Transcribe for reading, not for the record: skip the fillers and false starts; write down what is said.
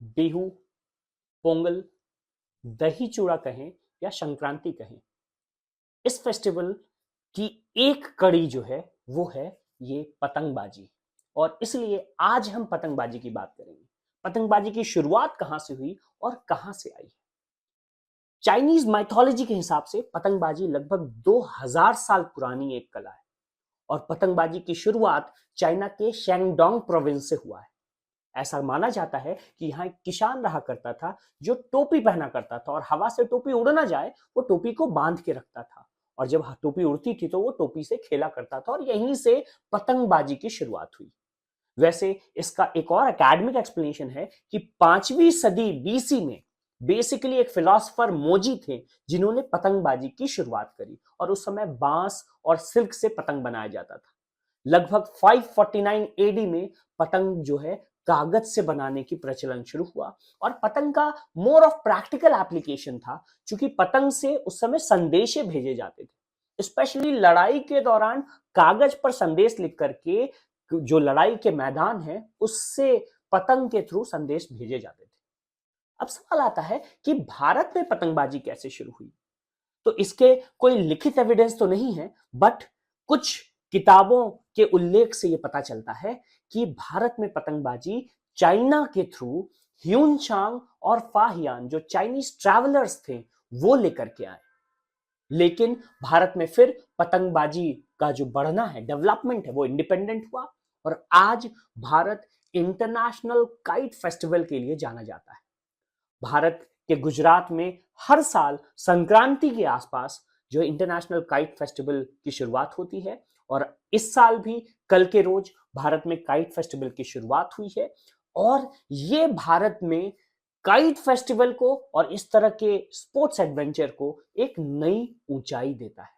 बिहू, पोंगल, दही चूड़ा कहें या संक्रांति कहें, इस फेस्टिवल की एक कड़ी जो है वो है ये पतंगबाजी। और इसलिए आज हम पतंगबाजी की बात करेंगे। पतंगबाजी की शुरुआत कहां से हुई और कहां से आई। चाइनीज माइथोलॉजी के हिसाब से पतंगबाजी लगभग 2000 साल पुरानी एक कला है और पतंगबाजी की शुरुआत चाइना के शेंगडोंग प्रोविंस से हुआ है। ऐसा माना जाता है कि यहाँ एक किसान रहा करता था जो टोपी पहना करता था और हवा से टोपी उड़ ना जाए वो टोपी को बांध के रखता था और जब टोपी उड़ती थी तो वो टोपी से खेला करता था और यहीं से पतंगबाजी की शुरुआत हुई। वैसे इसका एक और एकेडमिक एक्सप्लेनेशन है कि 5वीं सदी बीसी में बेसिकली एक फिलोसोफर मोजी थे जिन्होंने पतंगबाजी की शुरुआत करी और उस समय बांस और सिल्क से पतंग बनाया जाता था। लगभग 549 एडी में पतंग जो है कागज से बनाने की प्रचलन शुरू हुआ और पतंग का मोर ऑफ प्रैक्टिकल एप्लीकेशन था क्योंकि पतंग से उस समय संदेशे भेजे जाते थे। स्पेशली लड़ाई के दौरान कागज पर संदेश लिख करके जो लड़ाई के मैदान है उससे पतंग के थ्रू संदेश भेजे जाते थे। अब सवाल आता है कि भारत में पतंगबाजी कैसे शुरू हुई। तो इसके कोई लिखित एविडेंस तो नहीं है बट कुछ किताबों के उल्लेख से यह पता चलता है कि भारत में पतंगबाजी चाइना के थ्रू ह्यून चांग और फाहियान जो चाइनीज ट्रैवलर्स थे वो लेकर के आए। लेकिन भारत में फिर पतंगबाजी का जो बढ़ना है डेवलपमेंट है वो इंडिपेंडेंट हुआ और आज भारत इंटरनेशनल काइट फेस्टिवल के लिए जाना जाता है। भारत के गुजरात में हर साल संक्रांति के आसपास जो इंटरनेशनल काइट फेस्टिवल की शुरुआत होती है और इस साल भी कल के रोज भारत में काइट फेस्टिवल की शुरुआत हुई है और ये भारत में काइट फेस्टिवल को और इस तरह के स्पोर्ट्स एडवेंचर को एक नई ऊंचाई देता है।